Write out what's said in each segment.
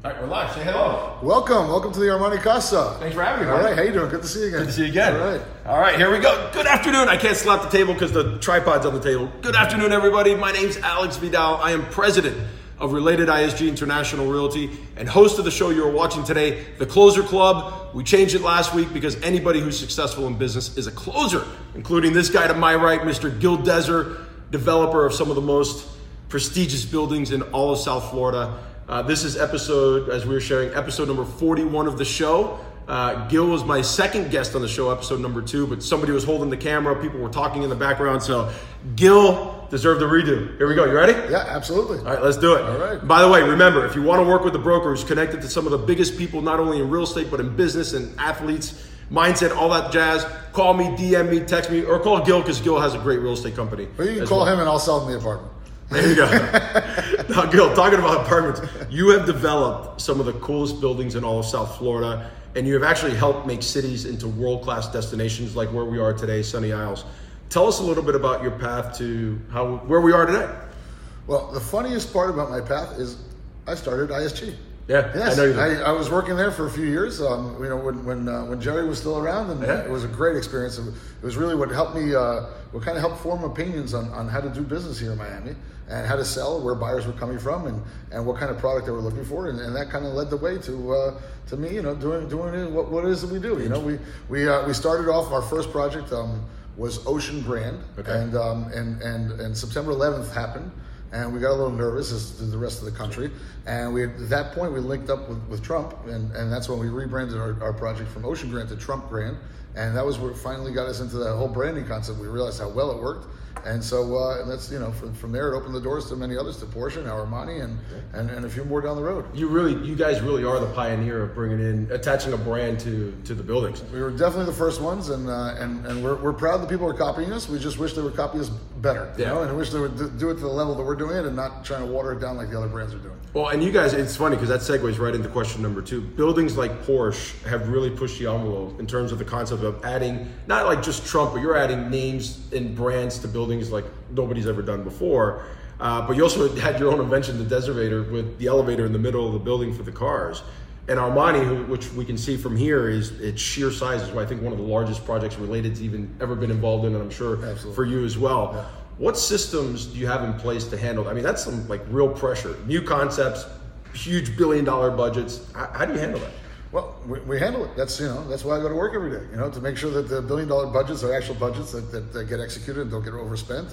All right, we're live. Say hello. Welcome to the Armani Casa. Thanks for having me. All right, how you doing? Good to see you again. Good to see you again. All right, here we go. Good afternoon. I can't slap the table because the tripod's on the table. Good afternoon, everybody. My name's Alex Vidal. I am president of Related ISG International Realty and host of the show you're watching today, The Closer Club. We changed it last week because anybody who's successful in business is a closer, including this guy to my right, Mr. Gil Dezer, developer of some of the most prestigious buildings in all of South Florida. This is episode, as we were sharing, episode number 41 of the show. Gil was my second guest on the show, episode number 2, but somebody was holding the camera. People were talking in the background, so Gil deserved a redo. Here we go. You ready? Yeah, absolutely. All right, let's do it. All right. By the way, remember, if you want to work with a broker who's connected to some of the biggest people, not only in real estate, but in business and athletes, mindset, all that jazz, call me, DM me, text me, or call Gil because Gil has a great real estate company. Well, you can call him and I'll sell him the apartment. There you go. Now, Gil, talking about apartments, you have developed some of the coolest buildings in all of South Florida, and you have actually helped make cities into world-class destinations like where we are today, Sunny Isles. Tell us a little bit about your path to where we are today. Well, the funniest part about my path is I started ISG. Yeah, yes, I know you did. I was working there for a few years. When Jerry was still around, and it was a great experience. It was really what helped me, what kind of helped form opinions on how to do business here in Miami and how to sell, where buyers were coming from, and what kind of product they were looking for, and that kind of led the way to me, doing what it is that we do. We started off, our first project was Ocean Grand, okay. and September 11th happened. And we got a little nervous, as did the rest of the country. And at that point, we linked up with Trump, and that's when we rebranded our project from Ocean Grand to Trump Grand. And that was what finally got us into that whole branding concept. We realized how well it worked. And so and that's, from there, it opened the doors to many others, to Porsche, now Armani, and a few more down the road. You guys really are the pioneer of attaching a brand to the buildings. We were definitely the first ones, and we're proud that people are copying us. We just wish they would copy us better, and I wish they would do it to the level that we're doing it and not trying to water it down like the other brands are doing. Well, and you guys, it's funny because that segues right into question number 2. Buildings like Porsche have really pushed the envelope in terms of the concept of adding, not like just Trump, but you're adding names and brands to buildings like nobody's ever done before. But you also had your own invention, the Deservator, with the elevator in the middle of the building for the cars. And Armani, which we can see from here, is its sheer size is, I think, one of the largest projects related to even ever been involved in, and I'm sure Absolutely. For you as well. Yeah. What systems do you have in place to handle that? I mean, that's some like real pressure. New concepts, huge billion-dollar budgets. How do you handle that? Well, we handle it. That's why I go to work every day. To make sure that the billion-dollar budgets are actual budgets that get executed and don't get overspent.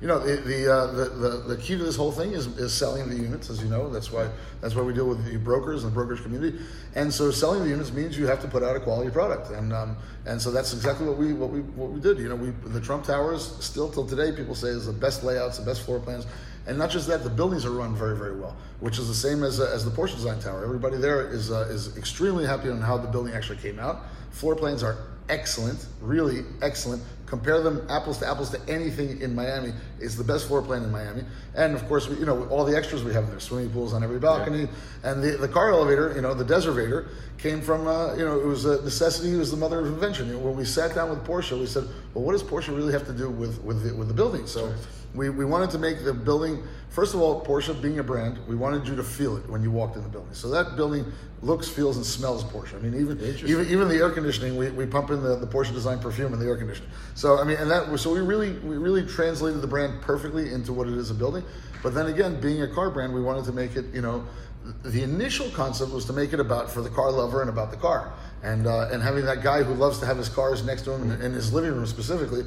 The key to this whole thing is selling the units, as you know. That's why we deal with the brokers and the brokerage community. And so selling the units means you have to put out a quality product, and so that's exactly what we did. The Trump Towers, still till today, people say is the best layouts, the best floor plans. And not just that, the buildings are run very, very well, which is the same as the Porsche Design Tower. Everybody there is extremely happy on how the building actually came out. Floor plans are excellent, really excellent. Compare them apples to anything in Miami. It's the best floor plan in Miami. And of course, all the extras we have there, swimming pools on every balcony. Yeah. And the car elevator, the Deservator, came from, it was a necessity. It was the mother of invention. When we sat down with Porsche, we said, well, what does Porsche really have to do with the building? So we wanted to make the building, first of all, Porsche being a brand, we wanted you to feel it when you walked in the building. So that building looks, feels, and smells Porsche. I mean, even the air conditioning, we pump in the Porsche Design perfume in the air conditioning. So we really translated the brand perfectly into what it is a building. But then again, being a car brand, we wanted to make it, the initial concept was to make it for the car lover and about the car. And having that guy who loves to have his cars next to him in his living room specifically,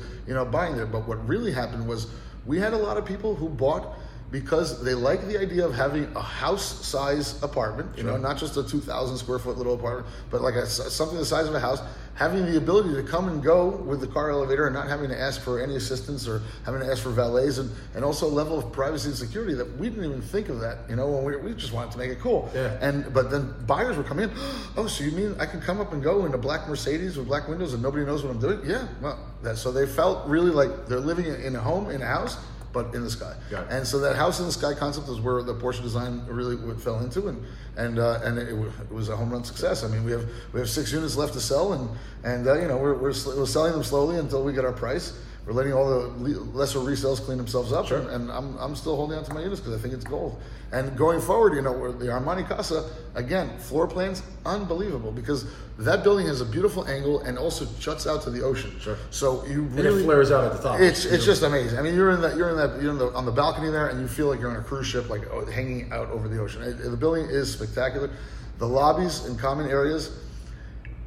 buying there. But what really happened was we had a lot of people who bought because they like the idea of having a house-size apartment, not just a 2,000 square foot little apartment, but like something the size of a house, having the ability to come and go with the car elevator and not having to ask for any assistance or having to ask for valets, and also a level of privacy and security that we didn't even think of that, when we just wanted to make it cool. Yeah. But then buyers were coming in, oh, so you mean I can come up and go in a black Mercedes with black windows and nobody knows what I'm doing? Yeah, well, so they felt really like they're living in a home, in a house, but in the sky. And so that house in the sky concept is where the Porsche design really fell into, and it was a home run success. I mean, we have 6 units left to sell, and we're selling them slowly until we get our price. We're letting all the lesser resales clean themselves up, Sure. and I'm still holding on to my units because I think it's gold. And going forward, you know, the Armani Casa, again, floor plans, unbelievable, because that building has a beautiful angle and also juts out to the ocean. Sure. So you And really it flares out at the top. It's just amazing. I mean, you're on the balcony there, and you feel like you're on a cruise ship, like hanging out over the ocean. The building is spectacular. The lobbies and common areas.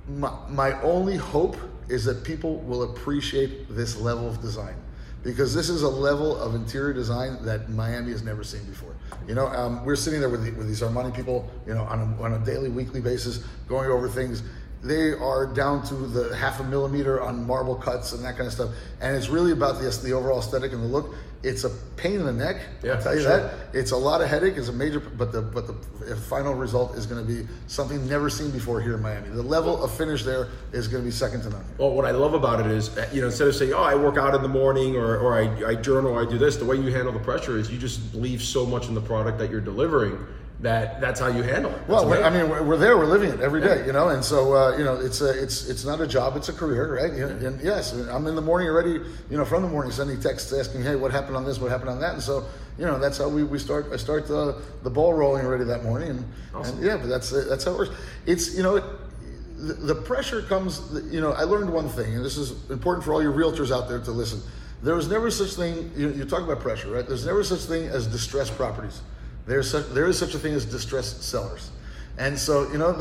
My only hope is that people will appreciate this level of design, because this is a level of interior design that Miami has never seen before. You know, we're sitting there with these Armani people, you know, on a daily, weekly basis, going over things. They are down to the 0.5 millimeter on marble cuts and that kind of stuff. And it's really about the overall aesthetic and the look. It's a pain in the neck, yeah, I'll tell you sure. that. It's a lot of headache. It's a major, but the final result is going to be something never seen before here in Miami. The level of finish there is going to be second to none. Well, what I love about it is, you know, instead of saying, oh, I work out in the morning or I journal, or I do this, the way you handle the pressure is you just believe so much in the product that you're delivering that's how you handle it. Well, I mean, we're there, we're living it every day, you know, and so you know, it's not a job, it's a career, right? And yes, I'm in the morning already, you know, from the morning sending texts asking, hey, what happened on this, what happened on that, and so, you know, that's how we start. I start the ball rolling already that morning, and, awesome. and yeah, but that's how it works. It's, you know, the pressure comes. You know, I learned one thing, and this is important for all your realtors out there to listen. There was never such thing. You talk about pressure, right? There's never such thing as distressed properties. There is such a thing as distressed sellers. And so, you know,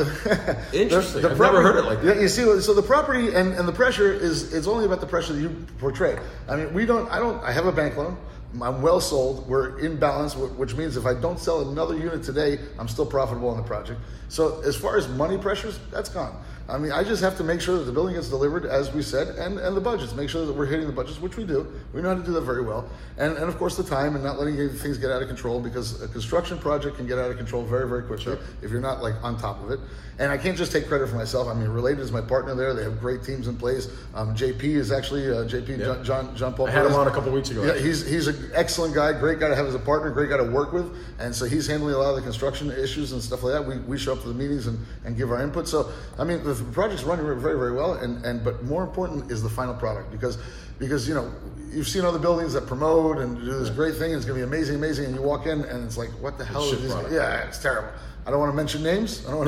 interesting. I've never heard it like that. Yeah, you see, so the property and the pressure it's only about the pressure that you portray. I mean, I have a bank loan. I'm well sold. We're in balance, which means if I don't sell another unit today, I'm still profitable on the project. So as far as money pressures, that's gone. I mean, I just have to make sure that the building gets delivered as we said, and the budgets, make sure that we're hitting the budgets, which we do. We know how to do that very well. And of course the time, and not letting things get out of control, because a construction project can get out of control very, very quickly. Sure. If you're not like on top of it. And I can't just take credit for myself. I mean, Related is my partner there. They have great teams in place. JP is actually, Yeah. John Paul. I had him on a couple weeks ago. Yeah, he's an excellent guy, great guy to have as a partner, great guy to work with. And so he's handling a lot of the construction issues and stuff like that. We show up to the meetings and give our input. So, I mean, the project's running very, very well. But more important is the final product, because you know, you've seen other buildings that promote and do this great thing. It's going to be amazing, and you walk in and it's like, what the hell is this? Yeah, it's terrible. I don't want to mention names. No.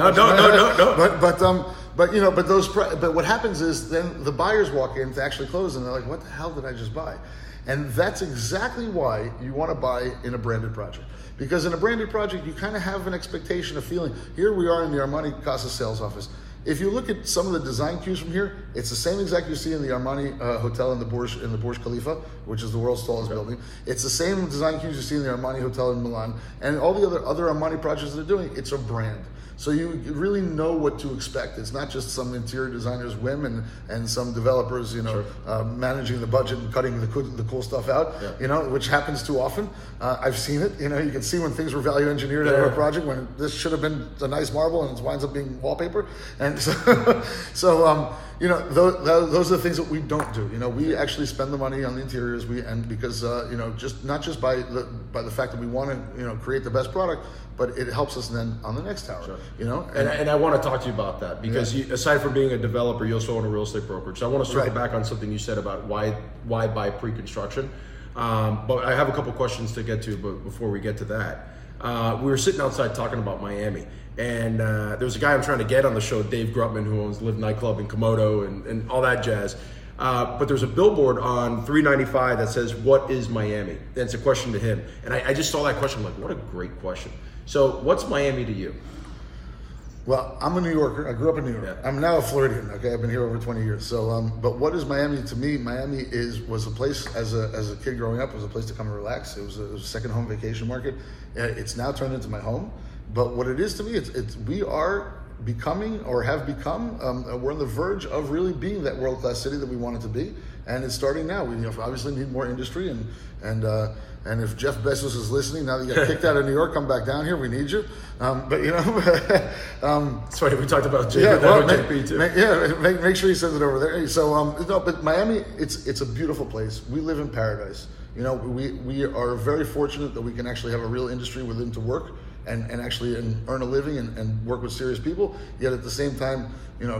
But you know, but what happens is then the buyers walk in to actually close, and they're like, what the hell did I just buy? And that's exactly why you want to buy in a branded project. Because in a branded project, you kind of have an expectation, a feeling. Here we are in the Armani Casa sales office. If you look at some of the design cues from here, it's the same exact you see in the Armani hotel in the Burj Khalifa, which is the world's tallest building. It's the same design cues you see in the Armani hotel in Milan, and all the other Armani projects that they're doing. It's a brand. So you really know what to expect. It's not just some interior designer's whim and some developers, you know, sure. Managing the budget and cutting the cool stuff out, yeah. You know, which happens too often. I've seen it. You know, you can see when things were value engineered out of a project, when this should have been a nice marble and it winds up being wallpaper. And so, you know, those are the things that we don't do. You know, we actually spend the money on the interiors. Because you know, not just by the fact that we want to, you know, create the best product, but it helps us then on the next tower. Sure. You know, and I want to talk to you about that, because you, aside from being a developer, you also own a real estate brokerage. So I want to circle back on something you said about why buy pre-construction. But I have a couple questions to get to, but before we get to that, we were sitting outside talking about Miami, and there was a guy I'm trying to get on the show, Dave Grutman, who owns Live Nightclub in Komodo and all that jazz. But there's a billboard on 395 that says, "What is Miami?" And it's a question to him. And I just saw that question, I'm like, what a great question. So what's Miami to you? Well, I'm a New Yorker. I grew up in New York. Yeah. I'm now a Floridian. Okay, I've been here over 20 years. So, but what is Miami to me? Miami was a place as a kid growing up. It was a place to come and relax. It was a second home vacation market. It's now turned into my home. But what it is to me, we are becoming, or have become, we're on the verge of really being that world-class city that we want it to be, and it's starting now. We obviously need more industry, and if Jeff Bezos is listening, now that you got kicked out of New York, come back down here. We need you. But you know, it's funny, we talked about JP too. Make sure he sends it over there. So no, but Miami, it's a beautiful place. We live in paradise. You know, we are very fortunate that we can actually have a real industry within to work. and actually earn a living and work with serious people. Yet at the same time,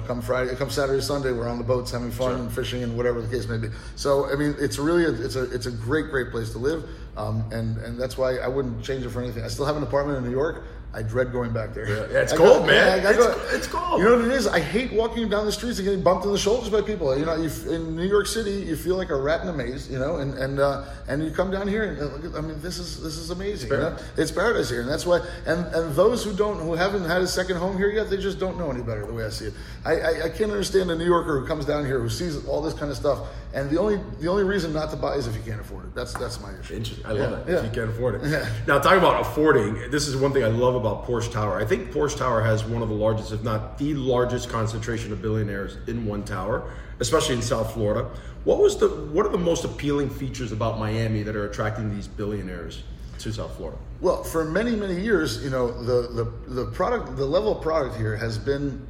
come Saturday, Sunday, we're on the boats having fun and fishing and whatever the case may be. So I mean, it's really it's a great place to live, and that's why I wouldn't change it for anything. I still have an apartment in New York. I dread going back there. Yeah, it's cold, man. It's cold. You know what it is? I hate walking down the streets and getting bumped in the shoulders by people. In New York City, you feel like a rat in a maze. And you come down here and I mean, this is amazing. It's paradise here, and that's why. And those who haven't had a second home here yet, they just don't know any better. The way I see it, I can't understand a New Yorker who comes down here who sees all this kind of stuff, and the only reason not to buy is if you can't afford it. That's my issue. Interesting. I love that. If you can't afford it. Yeah. Now, talking about affording, this is one thing I love about Porsche Tower. I think Porsche Tower has one of the largest, if not the largest, concentration of billionaires in one tower, especially in South Florida. What are the most appealing features about Miami that are attracting these billionaires to South Florida? Well, for many years, the product, the level of product here has been,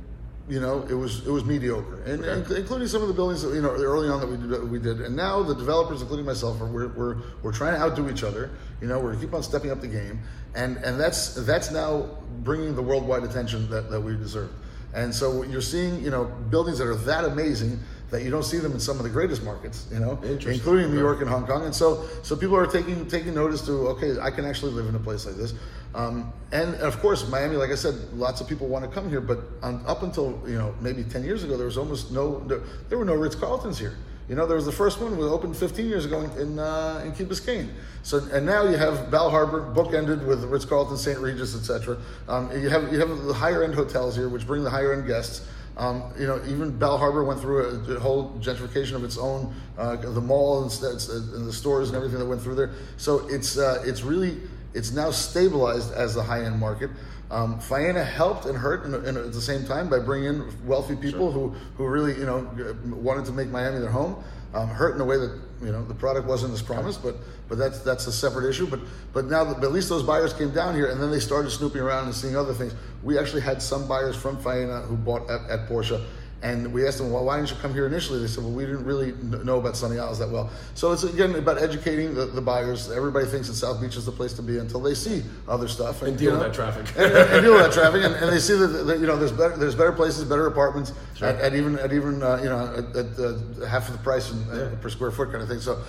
it was mediocre, and including some of the buildings that early on that we did, and now the developers, including myself, we're trying to outdo each other. We're keep on stepping up the game, and that's now bringing the worldwide attention that we deserve. And so you're seeing buildings that are that amazing that you don't see them in some of the greatest markets, including New York and Hong Kong. And so people are taking notice to, okay, I can actually live in a place like this. And of course, Miami, like I said, lots of people want to come here, but up until maybe 10 years ago, there was almost there were no Ritz-Carltons here. There was the first one, we opened 15 years ago in Key Biscayne. So, and now you have Bal Harbour bookended with Ritz-Carlton, St. Regis, etc. You have the higher end hotels here, which bring the higher end guests. Even Bal Harbour went through a whole gentrification of its own, the mall and the stores and everything that went through there. So it's now stabilized as the high end market. Faena helped and hurt at the same time by bringing in wealthy people who really wanted to make Miami their home. Hurt in a way that the product wasn't as promised, but that's a separate issue. But now at least those buyers came down here, and then they started snooping around and seeing other things. We actually had some buyers from Faena who bought at Porsche. And we asked them, well, why didn't you come here initially? They said, well, we didn't really know about Sunny Isles that well. So it's, again, about educating the buyers. Everybody thinks that South Beach is the place to be until they see other stuff. And deal with that traffic. and deal with that traffic. And they see that there's better places, better apartments at even half of the price per square foot kind of thing. So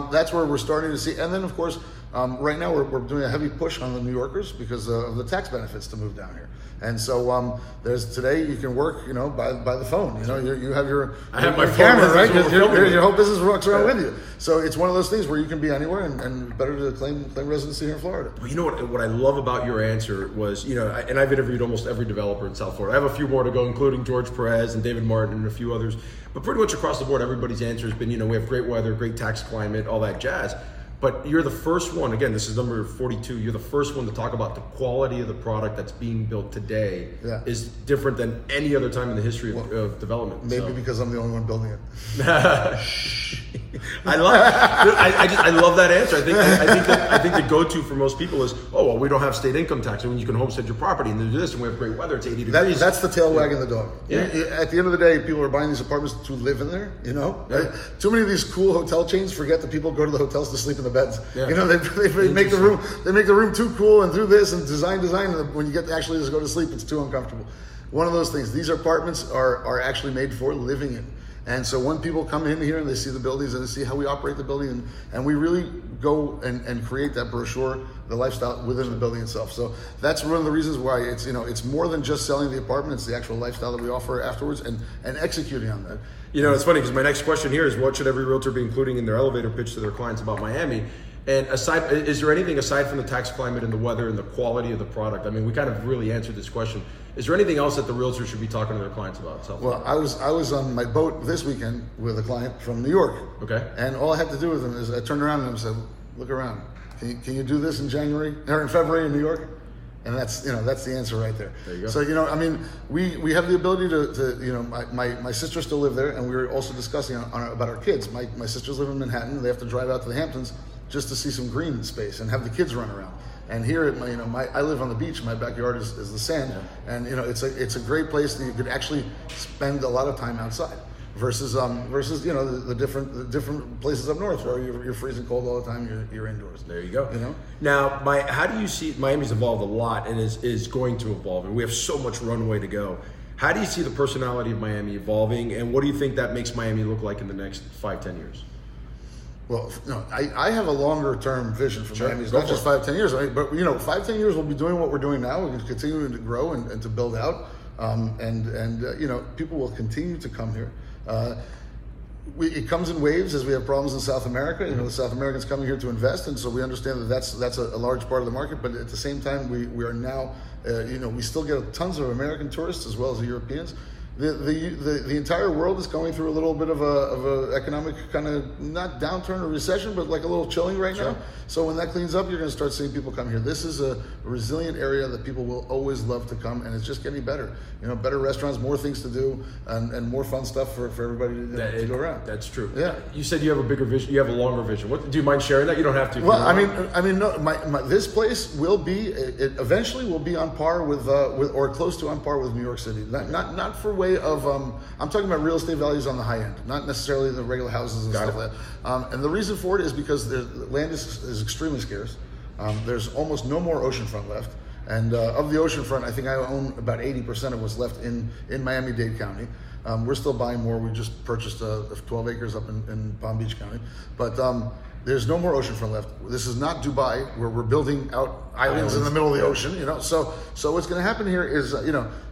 that's where we're starting to see. And then, of course, right now we're doing a heavy push on the New Yorkers because of the tax benefits to move down here. And so today you can work, by the phone. You have your camera, right? Because your whole business walks around with you. So it's one of those things where you can be anywhere, and better to claim residency here in Florida. Well, you know what I love about your answer was, and I've interviewed almost every developer in South Florida. I have a few more to go, including George Perez and David Martin and a few others. But pretty much across the board, everybody's answer has been, we have great weather, great tax climate, all that jazz. But you're the first one, again, this is number 42, you're the first one to talk about the quality of the product that's being built today is different than any other time in the history of development. Maybe because I'm the only one building it. I love that answer. I think the go-to for most people is, we don't have state income tax, and you can homestead your property, and there's this, and we have great weather, it's 80 degrees. That's the tail wagging the dog. Yeah. At the end of the day, people are buying these apartments to live in there, Yeah. Too many of these cool hotel chains forget that people go to the hotels to sleep in the beds. Yeah. They make the room too cool and do this and design, and when you get to actually just go to sleep, it's too uncomfortable. One of those things. These apartments are actually made for living in. And so when people come in here and they see the buildings and they see how we operate the building, and we really go and create that brochure, the lifestyle within the building itself. So that's one of the reasons why it's more than just selling the apartment, it's the actual lifestyle that we offer afterwards and executing on that. It's funny because my next question here is, what should every realtor be including in their elevator pitch to their clients about Miami? And is there anything aside from the tax climate and the weather and the quality of the product? I mean, we kind of really answered this question. Is there anything else that the realtor should be talking to their clients about? Well, I was on my boat this weekend with a client from New York. Okay. And all I had to do with him is I turned around and I said, "Look around. Can you do this in January or in February in New York?" And that's the answer right there. There you go. So we have the ability to my sisters still live there, and we were also discussing about our kids. My sisters live in Manhattan. They have to drive out to the Hamptons just to see some green space and have the kids run around. And here at I live on the beach. My backyard is the sand, and it's a great place that you could actually spend a lot of time outside. versus the different places up north where you're freezing cold all the time. You're indoors. There you go. You know. Now, how do you see Miami's evolved a lot and is going to evolve, and we have so much runway to go. How do you see the personality of Miami evolving, and what do you think that makes Miami look like in the next 5-10 years? Well, no, I have a longer term vision for Miami. It's not just 5-10 years. But 5-10 years we'll be doing what we're doing now. We're going to continue to grow and to build out, people will continue to come here. It comes in waves as we have problems in South America. The South Americans coming here to invest, and so we understand that that's a large part of the market. But at the same time, we are now, we still get tons of American tourists as well as the Europeans. The entire world is going through a little bit of a economic kind of, not downturn or recession, but like a little chilling right now. So when that cleans up, you're going to start seeing people come here. This is a resilient area that people will always love to come, and it's just getting better. Better restaurants, more things to do, and more fun stuff for everybody to go around. That's true. Yeah. You said you have a bigger vision. You have a longer vision. Do you mind sharing that? You don't have to. Well, no. This place will be. It eventually will be on par with or close to on par with New York City. Not for way of. I'm talking about real estate values on the high end, not necessarily the regular houses and stuff like that. And the reason for it is because the land is extremely scarce. There's almost no more oceanfront left. And of the oceanfront, I think I own about 80% of what's left in Miami-Dade County. We're still buying more. We just purchased 12 acres up in Palm Beach County. But there's no more oceanfront left. This is not Dubai, where we're building out islands in the middle of the ocean. So what's going to happen here is,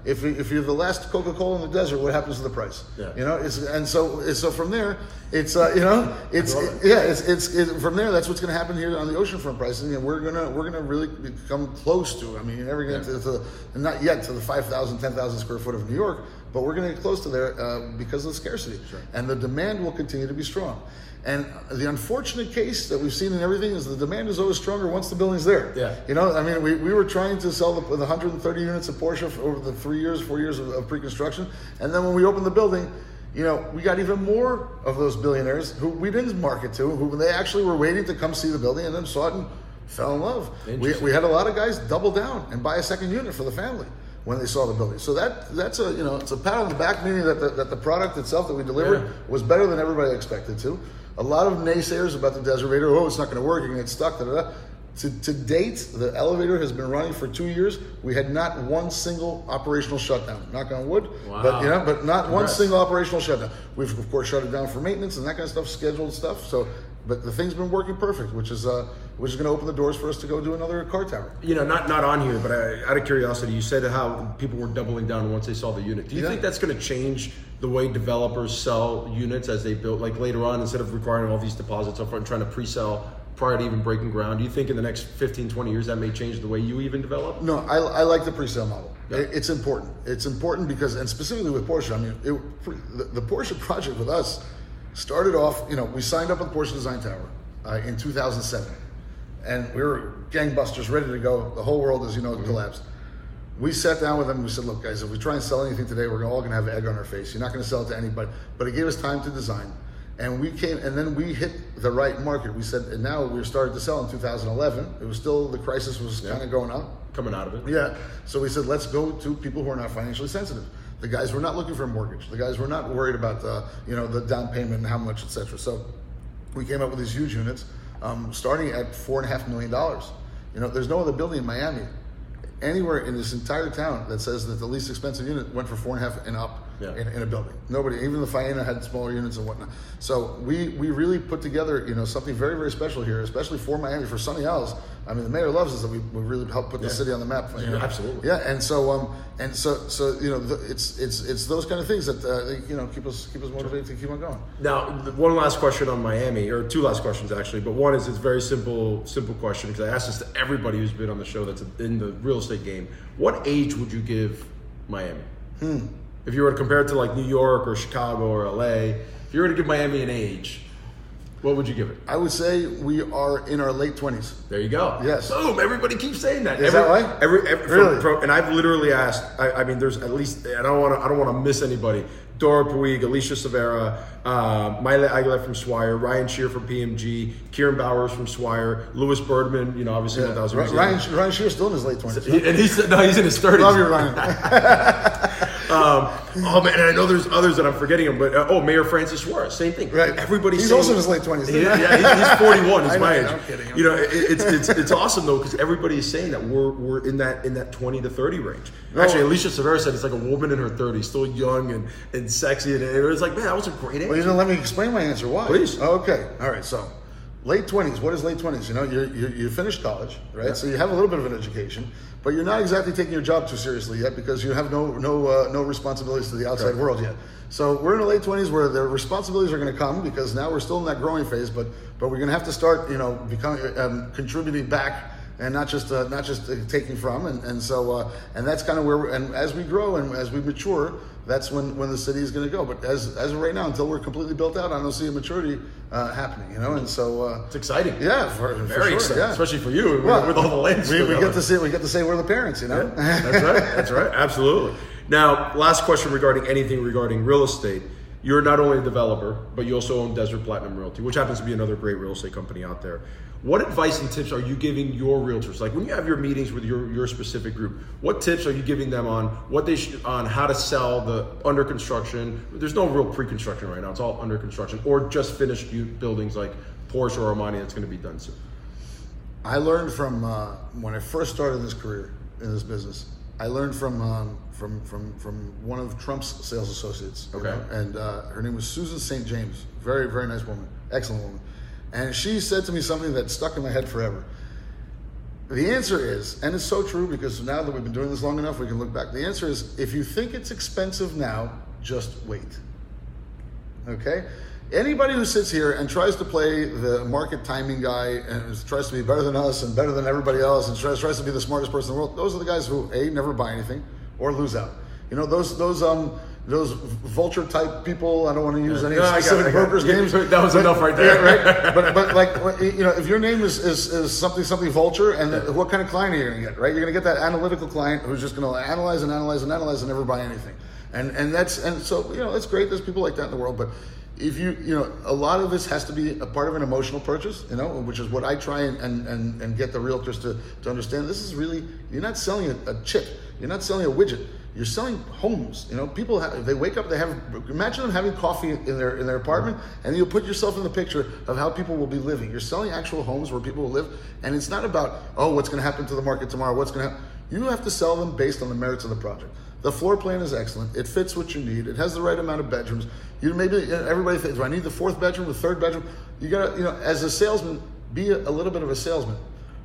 if you're the last Coca-Cola in the desert, what happens to the price? Yeah. So from there, it's from there. That's what's going to happen here on the oceanfront pricing, and we're gonna really become close to. You're never going to not yet to the 5,000, 10,000 square foot of New York, but we're going to get close to there because of the scarcity, and the demand will continue to be strong. And the unfortunate case that we've seen in everything is the demand is always stronger once the building's there. Yeah. We were trying to sell the 130 units of Porsche over the 4 years of pre-construction, and then when we opened the building, we got even more of those billionaires who we didn't market to, who they actually were waiting to come see the building and then saw it and fell in love. We had a lot of guys double down and buy a second unit for the family when they saw the building. So that's it's a pat on the back, meaning that the product itself that we delivered was better than everybody expected to. A lot of naysayers about the Desert Raider, it's not going to work, you're going to get stuck, da-da-da. To date, the elevator has been running for 2 years. We had not one single operational shutdown. Knock on wood. Wow. But not one single operational shutdown. We've of course shut it down for maintenance and that kind of stuff, scheduled stuff. But the thing's been working perfect, which is going to open the doors for us to go do another car tower. Not on here, but out of curiosity, you said how people were doubling down once they saw the unit. Do you think that's going to change the way developers sell units as they build, like later on, instead of requiring all these deposits up front and trying to pre-sell prior to even breaking ground? Do you think in the next 15, 20 years that may change the way you even develop? No, I like the pre-sale model. Yeah. It's important. It's important because, and specifically with Porsche, the Porsche project with us started off, we signed up with Porsche Design Tower in 2007. And we were gangbusters, ready to go. The whole world, as you know, collapsed. We sat down with them and we said, look, guys, if we try and sell anything today, we're all going to have egg on our face. You're not going to sell it to anybody. But it gave us time to design. And we came, and then we hit the right market. We said, and now we started to sell in 2011. It was still, the crisis was kind of going up. Coming out of it. Yeah. So we said, let's go to people who are not financially sensitive. The guys were not looking for a mortgage. The guys were not worried about the down payment and how much, etc. So we came up with these huge units, starting at $4.5 million. There's no other building in Miami, anywhere in this entire town, that says that the least expensive unit went for 4.5 and up in a building. Nobody, even the Faena had smaller units and whatnot. So we really put together something very, very special here, especially for Miami, for Sunny Isles. The mayor loves us that we really helped put the city on the map. Absolutely. Yeah, and so it's those kind of things that keep us motivated to keep on going. Now, one last question on Miami, or two last questions actually, but one is it's a very simple question because I asked this to everybody who's been on the show that's in the real estate game. What age would you give Miami? If you were to compare it to like New York or Chicago or LA, if you were to give Miami an age, what would you give it? I would say we are in our late 20s. There you go. Yes. Boom. Everybody keeps saying that. Is that right? Really? And I've literally asked. There's at least. I don't want to miss anybody. Dora Puig, Alicia Severa, Mila Aguilar from Swire, Ryan Shear from PMG, Kieran Bowers from Swire, Louis Birdman. Obviously 1000. Ryan Shear's still in his late 20s. And he's in his 30s. Love you, Ryan. Oh man, and I know there's others that I'm forgetting, but Mayor Francis Suarez, same thing. Right. Everybody's He's saying, also in his late 20s. Yeah, he's 41. He's my age. I'm kidding. You know, it's awesome though because everybody's saying that we're in that 20 to 30 range. Actually, Alicia Severa said it's like a woman in her 30s, still young and sexy, and it was like, man, that was a great age. Well, let me explain my answer. Why? Please. Okay. All right. So, late 20s. What is late 20s? You know, you finished college, right? Yeah. So you have a little bit of an education, but you're not exactly taking your job too seriously yet because you have no responsibilities to the outside world yet. So we're in the late 20s where the responsibilities are going to come because now we're still in that growing phase, but we're going to have to start, becoming contributing back and not just taking from, and so that's kind of where and as we grow and as we mature, that's when the city is going to go. But as of right now, until we're completely built out, I don't see a maturity happening. And so it's exciting. Yeah, very sure, exciting, yeah. especially for you with all the land. We get to say we're the parents. Yeah, that's right, absolutely. Now, last question regarding real estate. You're not only a developer, but you also own Desert Platinum Realty, which happens to be another great real estate company out there. What advice and tips are you giving your realtors? Like when you have your meetings with your specific group, what tips are you giving them on on how to sell the under construction? There's no real pre-construction right now; it's all under construction or just finished buildings like Porsche or Armani that's going to be done soon. I learned from when I first started this career in this business. I learned from one of Trump's sales associates. Okay. And her name was Susan St. James. Very, very nice woman. Excellent woman. And she said to me something that stuck in my head forever. The answer is, and it's so true because now that we've been doing this long enough, we can look back. The answer is, if you think it's expensive now, just wait. Okay? Anybody who sits here and tries to play the market timing guy and tries to be better than us and better than everybody else and tries to be the smartest person in the world, those are the guys who never buy anything or lose out. Those vulture type people. I don't want to use any specific brokers' names. That was enough right there. Yeah, right. But like if your name is something vulture, and what kind of client are you going to get? Right, you're going to get that analytical client who's just going to analyze and never buy anything. And so it's great. There's people like that in the world, but if a lot of this has to be a part of an emotional purchase, which is what I try and get the realtors to understand. This is really, you're not selling a chip, you're not selling a widget, you're selling homes. People they wake up, imagine them having coffee in their apartment, and you put yourself in the picture of how people will be living. You're selling actual homes where people will live, and it's not about, what's going to happen to the market tomorrow, what's going to happen. You have to sell them based on the merits of the project. The floor plan is excellent. It fits what you need. It has the right amount of bedrooms. Everybody thinks, do I need the fourth bedroom, the third bedroom? You gotta, as a salesman, be a little bit of a salesman.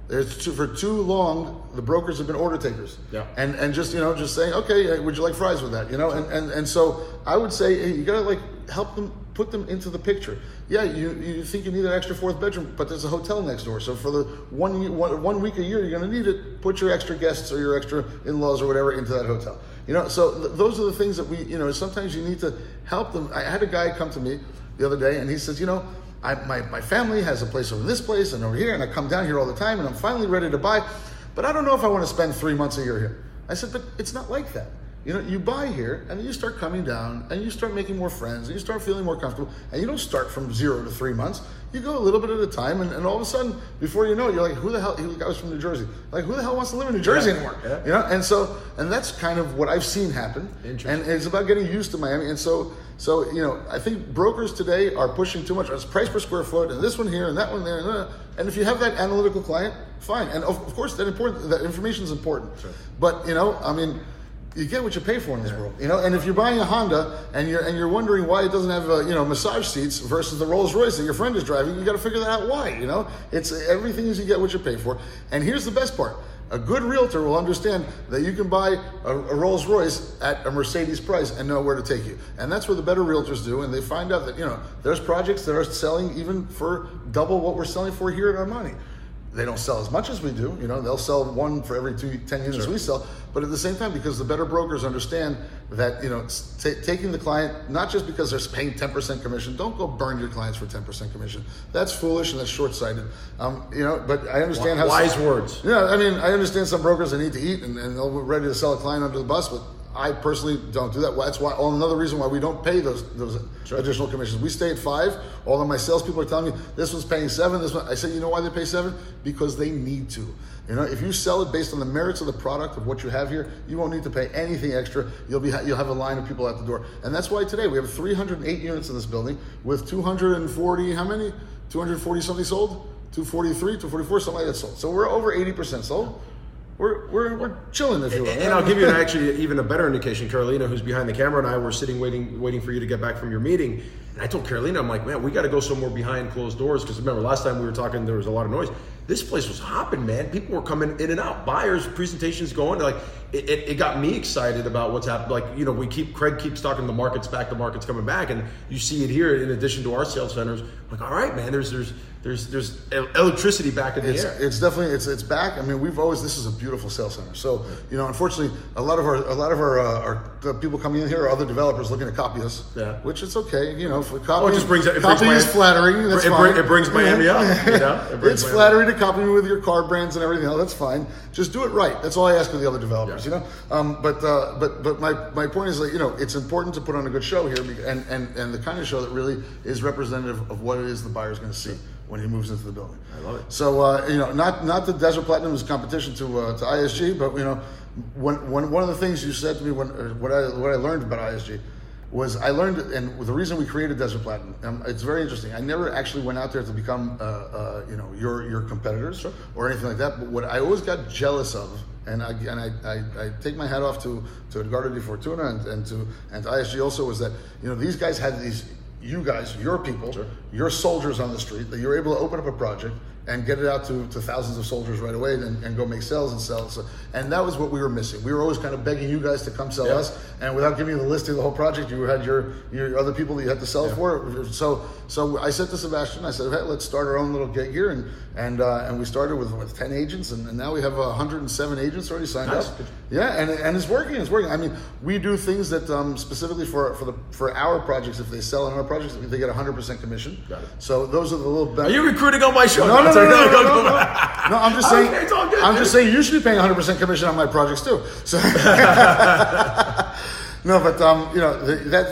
For too long, the brokers have been order takers. Yeah. And just saying, okay, would you like fries with that? And so I would say, hey, you gotta help them, put them into the picture. Yeah, you think you need an extra fourth bedroom, but there's a hotel next door. So for the 1 week a year, you're gonna need it. Put your extra guests or your extra in-laws or whatever into that hotel. So those are the things that we, sometimes you need to help them. I had a guy come to me the other day and he says, my family has a place over this place and over here, and I come down here all the time, and I'm finally ready to buy, but I don't know if I want to spend 3 months a year here. I said, but it's not like that. You buy here, and then you start coming down, and you start making more friends, and you start feeling more comfortable, and you don't start from 0 to 3 months. You go a little bit at a time, and all of a sudden, before you know it, you're like, who the hell? The guy was from New Jersey. Like, who the hell wants to live in New Jersey anymore? Yeah. And that's kind of what I've seen happen. And it's about getting used to Miami. And so I think brokers today are pushing too much. It's price per square foot, and this one here, and that one there, and if you have that analytical client, fine. And of course, that information is important. Sure. But you get what you pay for in this world, And if you're buying a Honda and you're wondering why it doesn't have massage seats versus the Rolls Royce that your friend is driving, you got to figure that out. Why? It's everything is you get what you pay for. And here's the best part: a good realtor will understand that you can buy a Rolls Royce at a Mercedes price and know where to take you. And that's what the better realtors do. And they find out that there's projects that are selling even for double what we're selling for here at Armani. They don't sell as much as we do. They'll sell one for every 10 units we sell. But at the same time, because the better brokers understand that, taking the client, not just because they're paying 10% commission, don't go burn your clients for 10% commission. That's foolish and that's short-sighted. But I understand wise words. Yeah, I understand some brokers that need to eat and they're ready to sell a client under the bus, but I personally don't do that. That's why another reason why we don't pay those additional commissions. We stay at 5. Although my salespeople are telling me this one's paying 7. This one, I say, you know why they pay 7? Because they need to. You know, if you sell it based on the merits of the product of what you have here, you won't need to pay anything extra. You'll have a line of people out the door, and that's why today we have 308 units in this building with 240. How many? 240 something sold. 243, 244, something like that sold. So we're over 80% sold. We're chilling, if you will. And I'll give you actually even a better indication. Carolina, who's behind the camera, and I were sitting waiting for you to get back from your meeting. And I told Carolina, I'm like, man, we got to go somewhere behind closed doors, because remember last time we were talking, there was a lot of noise. This place was hopping, man. People were coming in and out. Buyers, presentations going. Like it got me excited about what's happening. Like, you know, Craig keeps talking the market's back, the market's coming back, and you see it here in addition to our sales centers. I'm like, all right, man, there's electricity back in the air. It's definitely it's back. I mean, this is a beautiful sales center. So, you know, unfortunately, a lot of our the people coming in here are other developers looking to copy us. Yeah. Which is okay. You know, for copy, it just brings copy is flattering. That's fine. It brings Miami up. You know? It's flattering to copy me with your car brands and everything else. That's fine. Just do it right. That's all I ask of the other developers. Yeah. You know. But my point is that, you know, it's important to put on a good show here, and the kind of show that really is representative of what it is the buyer's going to see when he moves into the building. I love it. So you know, not that Desert Platinum is competition to ISG, but you know, one of the things you said to me what I learned about ISG was I learned, and the reason we created Desert Platinum, it's very interesting. I never actually went out there to become you know, your competitors or anything like that. But what I always got jealous of, and I take my hat off to Edgardo Di Fortuna and to ISG also, was that, you know, these guys had these. You guys, your people, your soldiers on the street, that you're able to open up a project and get it out to thousands of soldiers right away and go make sales and sell. So, and that was what we were missing. We were always kind of begging you guys to come sell us, and without giving you the listing of the whole project, you had your other people that you had to sell for. So I said to Sebastian, I said, hey, let's start our own little gig here, and we started with 10 agents, and now we have 107 agents already signed up. Yeah, and it's working. It's working. I mean, we do things that specifically for our projects. If they sell on our projects, they get 100% commission. Got it. So those are the little. Are you recruiting on my show? No. No, I'm just saying. Okay, it's all good, I'm just saying you should be paying 100% commission on my projects too. So. No, but you know,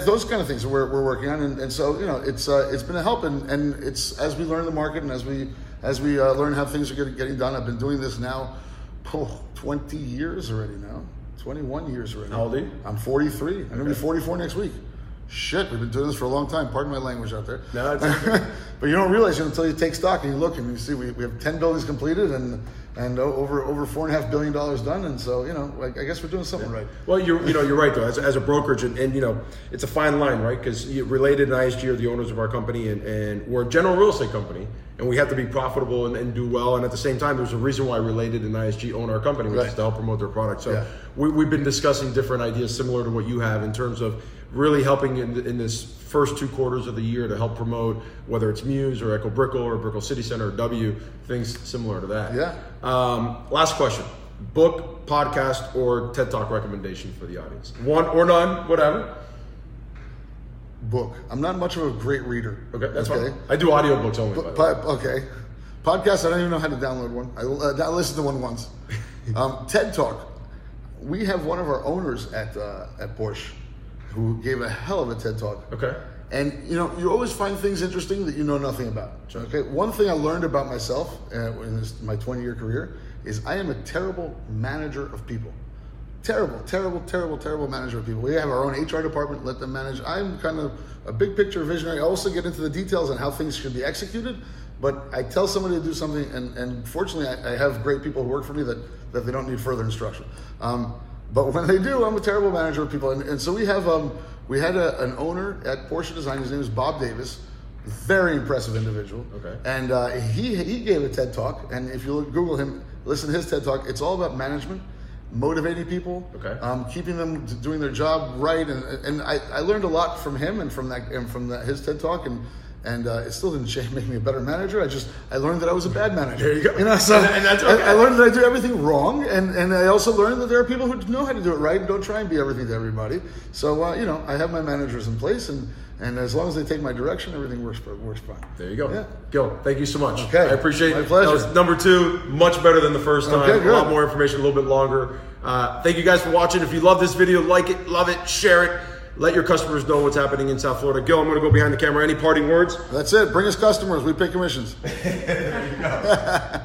those kind of things we're working on, and so, you know, it's been a help, and it's as we learn the market and as we learn how things are getting done. I've been doing this now 20 years already now, 21 years already. How old are you? I'm 43. I'm gonna be 44 next week. Shit, we've been doing this for a long time. Pardon my language out there. No, it's okay. But you don't realize it until you take stock and you look and you see we have 10 buildings completed and over $4.5 billion done, and so, you know, I guess we're doing something right. Well, you're right though. As a brokerage, and you know, it's a fine line, right? Because Related and ISG are the owners of our company, and we're a general real estate company, and we have to be profitable and do well. And at the same time, there's a reason why Related and ISG own our company, which is to help promote their product. So we've been discussing different ideas similar to what you have in terms of really helping in this first 2 quarters of the year to help promote, whether it's Muse or Echo Brickell or Brickell City Center or W, things similar to that. Yeah. Last question: book, podcast, or TED Talk recommendation for the audience? One or none, whatever. Book. I'm not much of a great reader. Okay, that's fine. I do audiobooks only. Okay. Podcast, I don't even know how to download one. I listened to one once. TED Talk. We have one of our owners at Porsche who gave a hell of a TED Talk. Okay. And, you know, you always find things interesting that you know nothing about. Okay. One thing I learned about myself in my 20-year career is I am a terrible manager of people. Terrible manager of people. We have our own HR department, let them manage. I'm kind of a big picture visionary. I also get into the details on how things should be executed, but I tell somebody to do something, and fortunately I have great people who work for me that they don't need further instruction. But when they do, I'm a terrible manager of people. And so we had an owner at Porsche Design. His name is Bob Davis. Very impressive individual. Okay. And he gave a TED Talk. And if you Google him, listen to his TED Talk. It's all about management, motivating people, keeping them doing their job right. And I learned a lot from him and from his TED Talk. And it still didn't make me a better manager. I learned that I was a bad manager. There you go. You know, so and that's okay. I learned that I do everything wrong, and I also learned that there are people who know how to do it right and don't try and be everything to everybody. So you know, I have my managers in place, and as long as they take my direction, everything works fine. There you go. Yeah. Gil, thank you so much. Okay. I appreciate it. My pleasure. That was number 2, much better than the first time. Okay, good. A lot more information, a little bit longer. Thank you guys for watching. If you love this video, like it, love it, share it. Let your customers know what's happening in South Florida. Gil, I'm going to go behind the camera. Any parting words? That's it. Bring us customers. We pay commissions. There you go.